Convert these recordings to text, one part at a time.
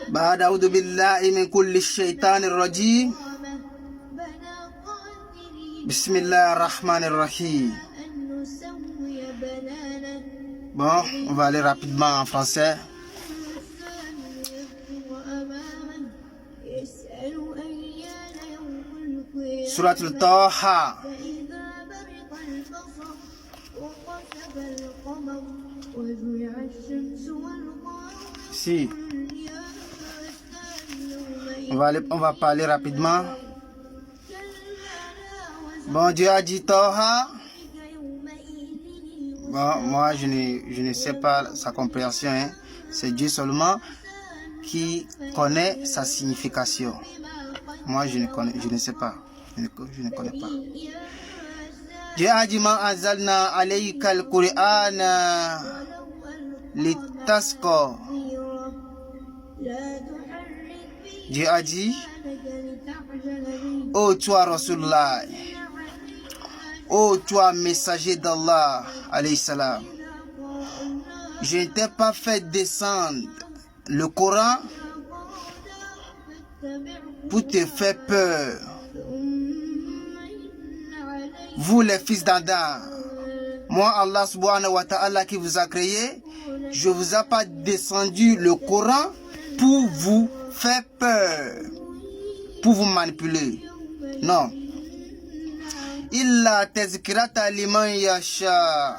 بعد أعوذ بالله من كل الشيطان الرجيم. بسم الله الرحمن الرحيم. Bon, on va aller rapidement en français. Surat al-Taha. Si. On va parler rapidement. Bon, Dieu a dit Taha. Bon, moi je ne sais pas sa compréhension. Hein. C'est Dieu seulement qui connaît sa signification. Moi je ne sais pas. Je ne connais pas. Dieu a dit Ma anzalna alayka al-Qur'ana litasqa. Dieu a dit, ô toi Rasulullah, ô toi messager d'Allah, alayhi salam, je ne t'ai pas fait descendre le Coran pour te faire peur. Vous les fils d'Adam, moi Allah subhanahu wa ta'ala qui vous a créé, je ne vous ai pas descendu le Coran pour vous faire peur, pour vous manipuler. Non. Illa tazkirata liman yasha.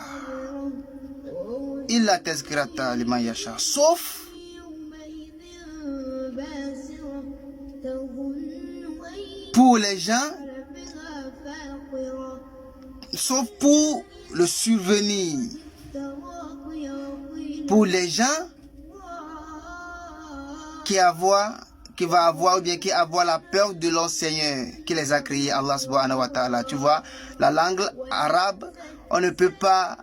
Illa tazkirata liman yasha. Sauf pour les gens, sauf pour le souvenir. Pour les gens qui va avoir ou bien qui avoir la peur de l'enseignant qui les a créés, Allah subhanahu wa ta'ala. Tu vois, la langue arabe, on ne peut pas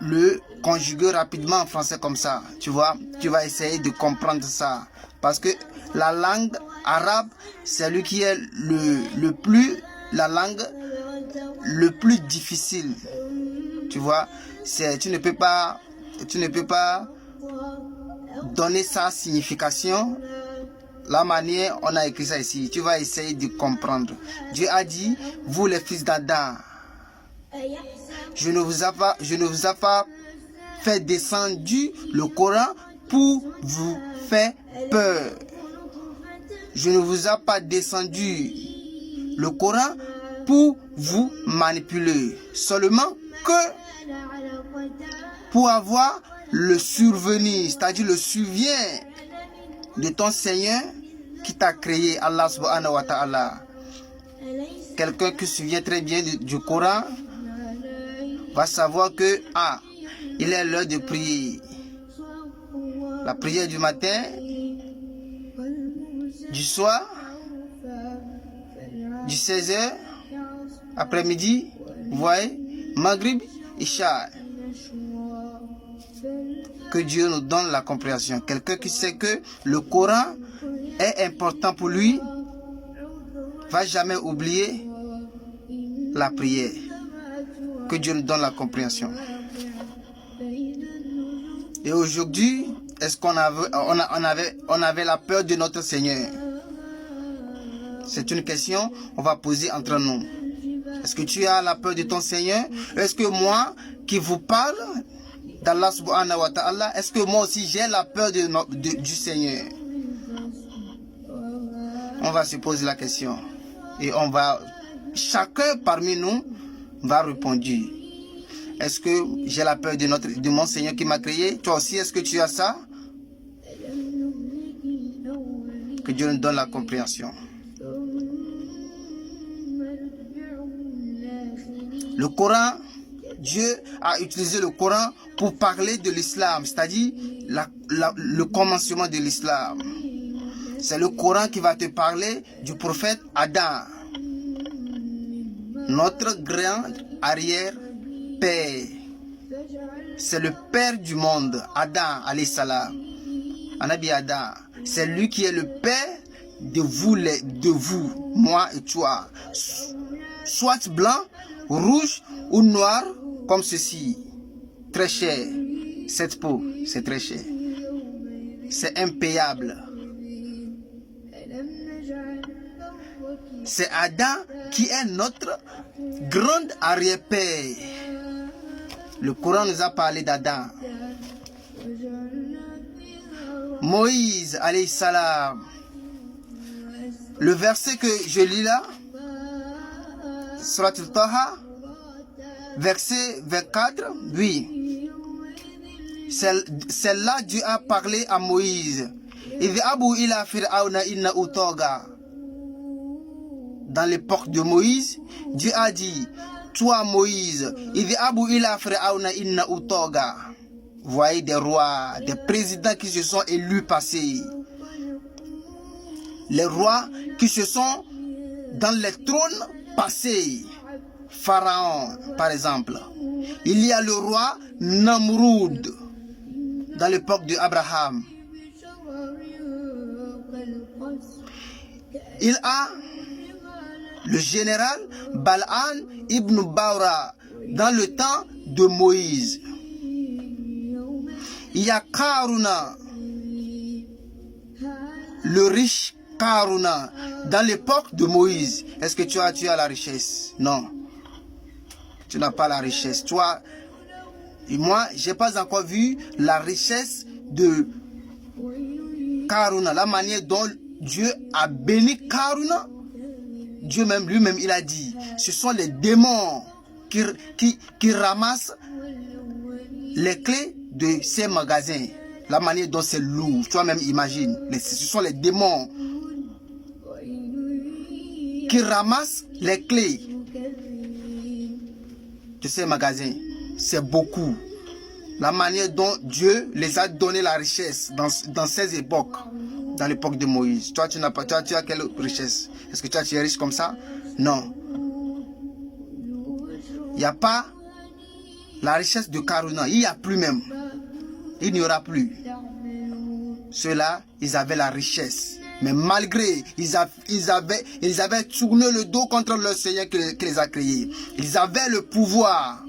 le conjuguer rapidement en français comme ça. Tu vois, tu vas essayer de comprendre ça. Parce que la langue arabe, c'est lui qui est la langue le plus difficile. Tu vois, tu ne peux pas donner sa signification. La manière on a écrit ça ici, tu vas essayer de comprendre. Dieu a dit, vous les fils d'Adam, je ne vous ai pas fait descendre le Coran pour vous faire peur. Je ne vous ai pas descendu le Coran pour vous manipuler, seulement que pour avoir le survenir, c'est-à-dire le souvient de ton Seigneur qui t'a créé, Allah subhanahu wa ta'ala. Quelqu'un qui se souvient très bien du Coran va savoir que il est l'heure de prier. La prière du matin, du soir, du 16h, après-midi, vous voyez, Maghrib, Isha. Que Dieu nous donne la compréhension. Quelqu'un qui sait que le Coran est important pour lui va jamais oublier la prière. Que Dieu nous donne la compréhension. Et aujourd'hui, est-ce qu'on avait la peur de notre Seigneur? C'est une question qu'on va poser entre nous. Est-ce que tu as la peur de ton Seigneur? Est-ce que moi qui vous parle d'Allah subhanahu wa ta'ala, est-ce que moi aussi j'ai la peur du Seigneur? On va se poser la question. Et chacun parmi nous va répondre. Est-ce que j'ai la peur de mon Seigneur qui m'a créé? Toi aussi, est-ce que tu as ça? Que Dieu nous donne la compréhension. Le Coran, Dieu a utilisé le Coran pour parler de l'islam, c'est-à-dire le commencement de l'islam. C'est le Coran qui va te parler du prophète Adam, notre grand arrière-père. C'est le père du monde, Adam, alayhi salam. Anabi Adam, c'est lui qui est le père de vous, moi et toi. Soit blanc, rouge ou noir, comme ceci. très cher. Cette peau, c'est très cher. C'est impayable. C'est Adam qui est notre grande arrière-père. Le Coran nous a parlé d'Adam. Moïse, alayhi salam. Le verset que je lis là, Surat al-Taha, verset 24, oui. Celle-là, Dieu a parlé à Moïse. Dans l'époque de Moïse, Dieu a dit, toi Moïse, vous voyez des rois, des présidents qui se sont élus passés. Les rois qui se sont dans les trônes passés. Pharaon, par exemple. Il y a le roi Namroud dans l'époque d'Abraham. Il a le général Bal'an ibn Baura dans le temps de Moïse. Il y a Karuna, le riche Karuna, dans l'époque de Moïse. Est-ce que tu as la richesse? Non. Tu n'as pas la richesse. Toi et moi, je n'ai pas encore vu la richesse de Karuna, la manière dont Dieu a béni Karuna. Dieu même lui-même, il a dit, ce sont les démons qui ramassent les clés de ces magasins. La manière dont c'est lourd, toi-même imagine. Ce sont les démons qui ramassent les clés de ces magasins. C'est beaucoup. La manière dont Dieu les a donné la richesse dans ces époques. Dans l'époque de Moïse. Toi, tu n'as pas. Toi, tu as quelle richesse? Est-ce que tu es riche comme ça? Non. Il n'y a pas la richesse de Karuna. Il n'y a plus même. Il n'y aura plus. Ceux-là, ils avaient la richesse. Mais malgré, ils avaient tourné le dos contre leur Seigneur qui les a créés. Ils avaient le pouvoir.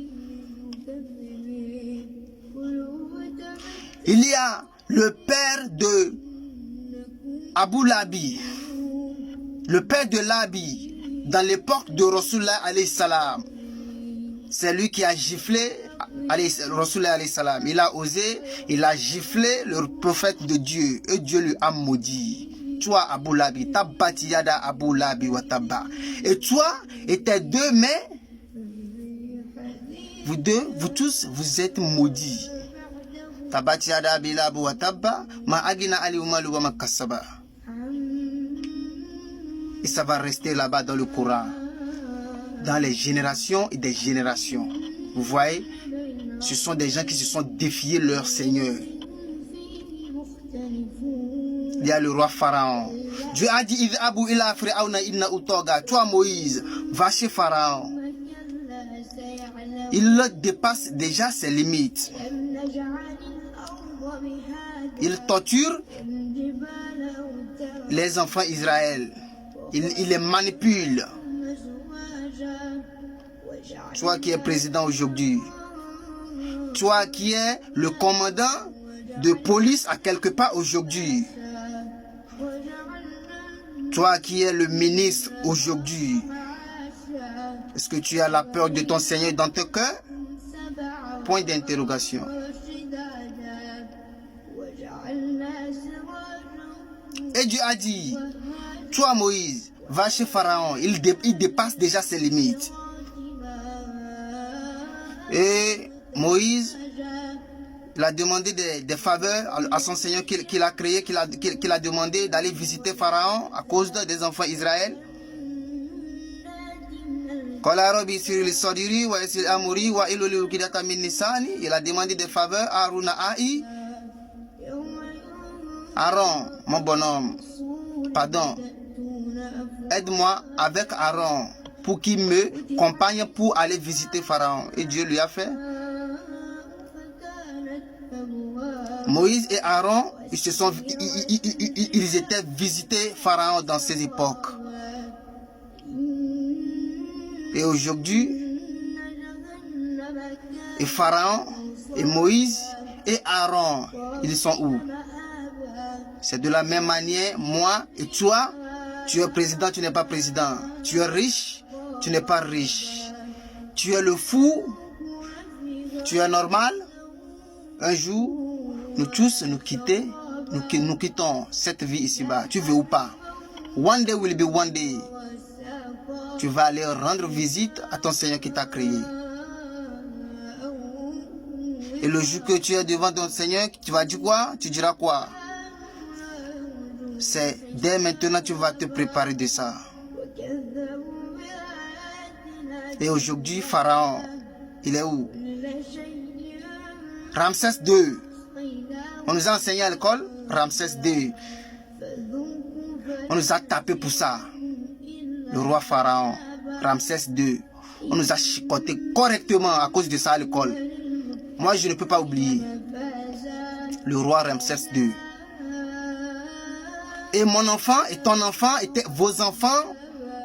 Il y a le père de Abu Labi, le père de Labi, dans l'époque de Rasulullah alayhi salam. C'est lui qui a giflé Rasulullah alayhi salam. Il a osé, il a giflé le prophète de Dieu et Dieu lui a maudit. Toi Abu Labi, tabbati yada Abu Labi wa tabba. Et toi et tes deux mains, vous tous, vous êtes maudits. Tabbati yada Abu Labi wa tabba, ma agina ali umalu wa makasaba. Et ça va rester là-bas dans le Coran. Dans les générations et des générations. Vous voyez, ce sont des gens qui se sont défiés leur Seigneur. Il y a le roi Pharaon. Dieu a dit, toi Moïse, va chez Pharaon. Il dépasse déjà ses limites. Il torture les enfants d'Israël. Il les manipule. Toi qui es président aujourd'hui, toi qui es le commandant de police à quelque part aujourd'hui, toi qui es le ministre aujourd'hui, est-ce que tu as la peur de ton Seigneur dans ton cœur? Point d'interrogation. Et Dieu a dit, toi Moïse, va chez Pharaon, il dépasse déjà ses limites. Et Moïse, il a demandé des faveurs à son Seigneur qu'il a créé, qu'il a demandé d'aller visiter Pharaon à cause des enfants d'Israël. Il a demandé des faveurs à Aaron, mon bonhomme, pardon, aide-moi avec Aaron pour qu'il me compagne pour aller visiter Pharaon. Et Dieu lui a fait. Moïse et Aaron, ils étaient visités Pharaon dans ces époques. Et aujourd'hui, et Pharaon Et Moïse et Aaron, ils sont où? C'est de la même manière, moi et toi, tu es président, tu n'es pas président. Tu es riche, tu n'es pas riche. Tu es le fou, tu es normal. Un jour, nous tous nous quittons cette vie ici-bas. Tu veux ou pas? One day will be one day. Tu vas aller rendre visite à ton Seigneur qui t'a créé. Et le jour que tu es devant ton Seigneur, tu vas dire quoi? Tu diras quoi? C'est dès maintenant tu vas te préparer de ça. Et aujourd'hui, Pharaon, il est où? Ramsès II. On nous a enseigné à l'école, Ramsès II. On nous a tapé pour ça. Le roi Pharaon, Ramsès II. On nous a chicoté correctement à cause de ça à l'école. Moi, je ne peux pas oublier. Le roi Ramsès II. Et mon enfant et ton enfant, et vos enfants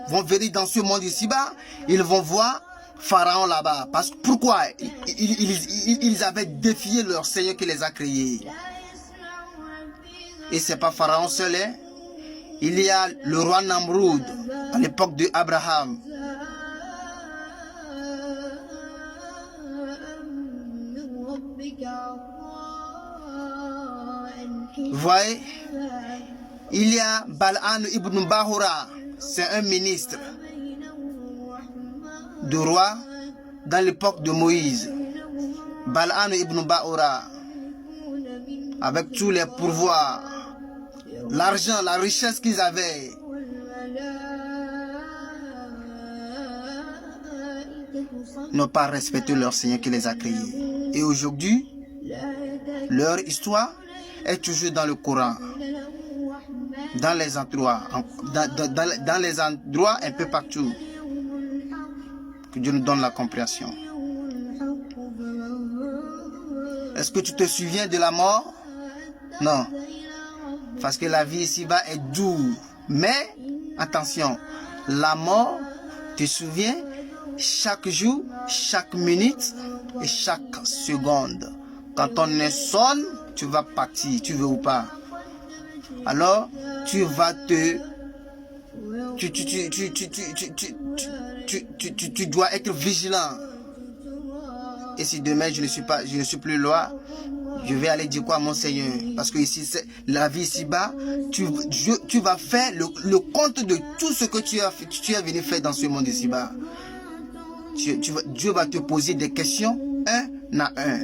vont venir dans ce monde ici-bas. Ils vont voir Pharaon là-bas. Parce que pourquoi? Ils avaient défié leur Seigneur qui les a créés. Et c'est pas Pharaon seul. Hein? Il y a le roi Namroud à l'époque de Abraham. Vous voyez? Il y a Bal'an ibn Bahura, c'est un ministre de roi dans l'époque de Moïse. Bal'an ibn Bahura, avec tous les pouvoirs, l'argent, la richesse qu'ils avaient. N'ont pas respecté leur Seigneur qui les a créés. Et aujourd'hui, leur histoire est toujours dans le Coran. Dans les endroits, dans les endroits un peu partout. Que Dieu nous donne la compréhension. Est-ce que tu te souviens de la mort? Non. Parce que la vie ici-bas est douce. Mais, attention, la mort, tu te souviens, chaque jour, chaque minute et chaque seconde. Quand ton nez sonne, tu vas partir, tu veux ou pas. Alors, tu vas te... Tu dois être vigilant. Et si demain je ne suis plus là, je vais aller dire quoi à mon Seigneur? Parce que ici, c'est la vie ici-bas, tu vas faire le compte de tout ce que tu es venu faire dans ce monde ici-bas. Dieu va te poser des questions, un à un.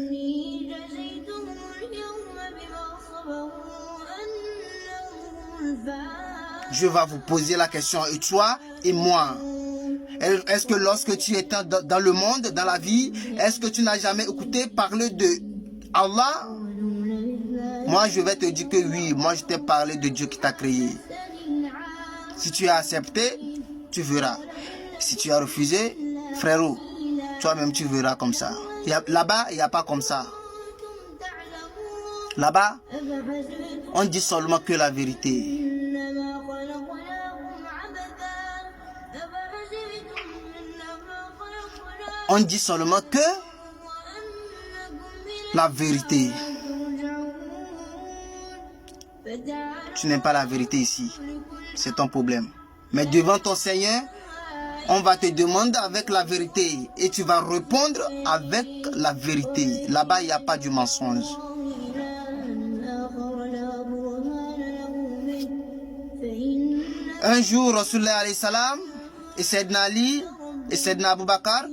Je vais vous poser la question, et toi et moi. Est-ce que lorsque tu étais dans le monde, dans la vie, est-ce que tu n'as jamais écouté parler de Allah? Moi, je vais te dire que oui, moi je t'ai parlé de Dieu qui t'a créé. Si tu as accepté, tu verras. Si tu as refusé, frérot, toi-même tu verras comme ça. Là-bas, il n'y a pas comme ça. Là-bas, on dit seulement que la vérité. On dit seulement que la vérité. Tu n'aimes pas la vérité ici. C'est ton problème. Mais devant ton Seigneur, on va te demander avec la vérité. Et tu vas répondre avec la vérité. Là-bas, il n'y a pas du mensonge. Un jour, Rasulullah alayhi salam et Sayyidina Ali et Sayyidina Abu Bakr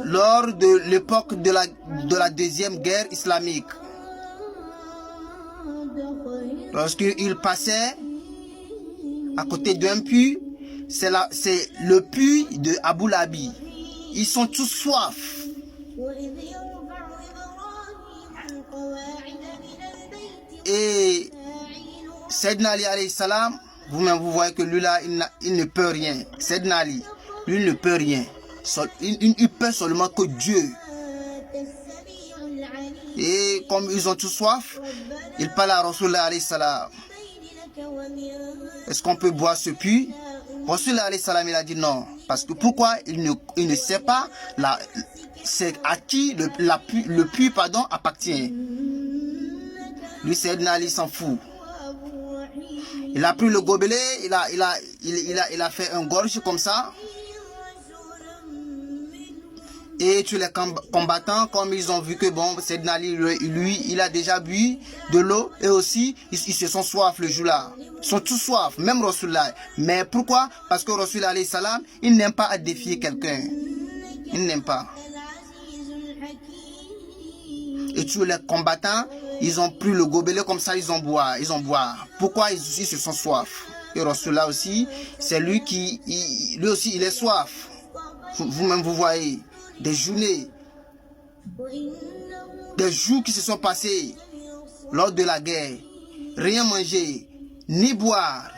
lors de l'époque de la deuxième guerre islamique, lorsqu'ils passaient à côté d'un puits, c'est le puits de Abu Labi. Ils sont tous soif. Et Sayyidina Ali alayhi salam, vous-même vous voyez que lui là, il ne peut rien. Sayyidina Ali, lui ne peut rien. Il peut seulement que Dieu. Et comme ils ont tous soif, ils parlent à Rasulullah alayhi salam. Est-ce qu'on peut boire ce puits? Rasul alayhi salam, il a dit non. Parce que pourquoi il ne sait pas c'est à qui le puits appartient. Lui, Sayyidina Ali s'en fout. Il a pris le gobelet, il a fait un gorge comme ça. Et tous les combattants, comme ils ont vu que bon, Sayyidina Ali, lui, il a déjà bu de l'eau. Et aussi, ils se sont soif le jour-là. Ils sont tous soif, même Rasulullah. Mais pourquoi? Parce que Rasul alayhi salam, il n'aime pas à défier quelqu'un. Il n'aime pas. Et tous les combattants, ils ont pris le gobelet comme ça, ils ont boire. Pourquoi ils se sont soif? Et Rasulullah aussi, c'est lui lui aussi, il est soif. Vous-même, vous voyez, des journées, des jours qui se sont passés lors de la guerre, rien manger, ni boire.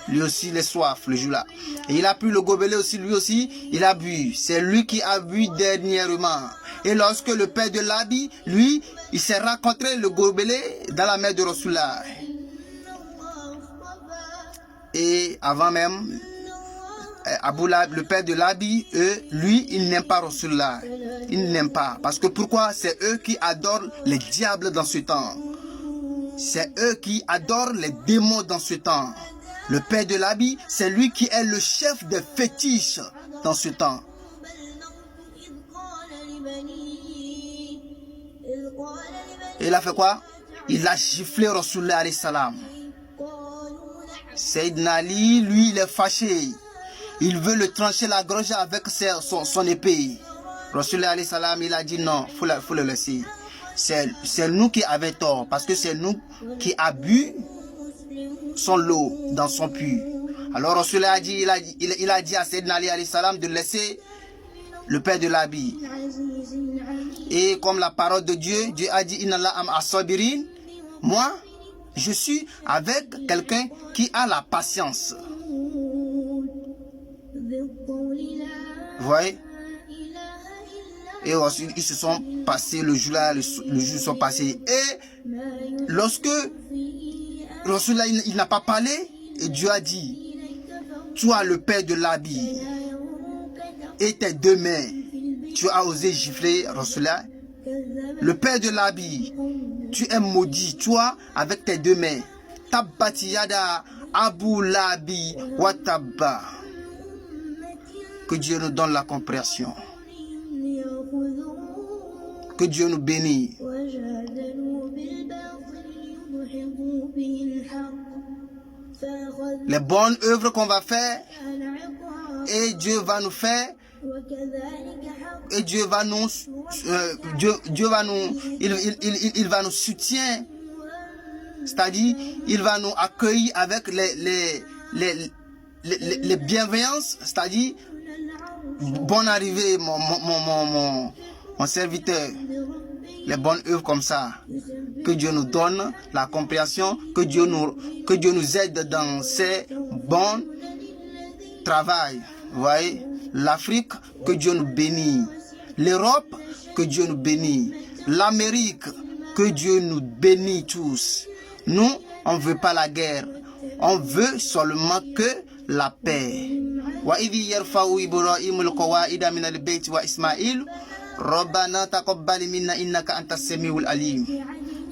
Lui aussi, il est soif le jour-là. Et il a pris le gobelet aussi, lui aussi, il a bu. C'est lui qui a bu dernièrement. Et lorsque le père de l'habit, lui, il s'est rencontré le gobelet dans la main de Rasulullah. Et avant même, Abu Lahab, le père de l'habit, lui, il n'aime pas Rasulullah. Il n'aime pas. Parce que pourquoi? C'est eux qui adorent les diables dans ce temps. C'est eux qui adorent les démons dans ce temps. Le père de l'habit, c'est lui qui est le chef des fétiches dans ce temps. Et il a fait quoi? Il a giflé Rasulullah alayhi salam. Sayyidina Ali, lui, il est fâché. Il veut le trancher la gorge avec son épée. Rasulullah alayhi salam, il a dit non, faut le laisser. C'est nous qui avons tort, parce que c'est nous qui avons bu son lot dans son puits. Alors Rasulullah a dit, il a dit à Sayyidina Ali alayhi salam de laisser le père de l'habit. Et comme la parole de Dieu, Dieu a dit Inna Allah am as-sabirin. Moi, je suis avec quelqu'un qui a la patience. Vous voyez? Et ensuite, ils se sont passés le jour-là, le jour sont passés. Et lorsque Rasulullah, il n'a pas parlé, et Dieu a dit, toi le père de l'habit, et tes deux mains, tu as osé gifler Rasulullah. Le père de l'habit, tu es maudit, toi avec tes deux mains. Tabbati yada Abu Lahabi wa tabba. Que Dieu nous donne la compréhension. Que Dieu nous bénisse. Les bonnes œuvres qu'on va faire, et Dieu va nous faire, et Dieu va nous, il va nous soutenir, c'est-à-dire il va nous accueillir avec les bienveillances, c'est-à-dire bonne arrivée mon serviteur, les bonnes œuvres comme ça. Que Dieu nous donne la compréhension, que Dieu nous aide dans ces bons travail. Vous voyez, l'Afrique, que Dieu nous bénisse. L'Europe, que Dieu nous bénisse. L'Amérique, que Dieu nous bénisse tous. Nous, on ne veut pas la guerre. On veut seulement que la paix. Wa idhi yarfa'u Ibrahimul qawa'ida min al-bayt wa Ismaïl. Rabbana taqabbal minna innaka antas samiul alim.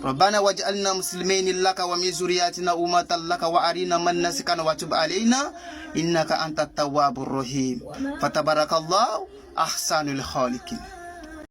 Rabbana waj'alna muslimin laka wa min zurriyyatina ummatan laka wa arina mannasikana wa tub alaina innaka antat tawwabur rahim. Fatabarakallahu ahsanul khaliqin.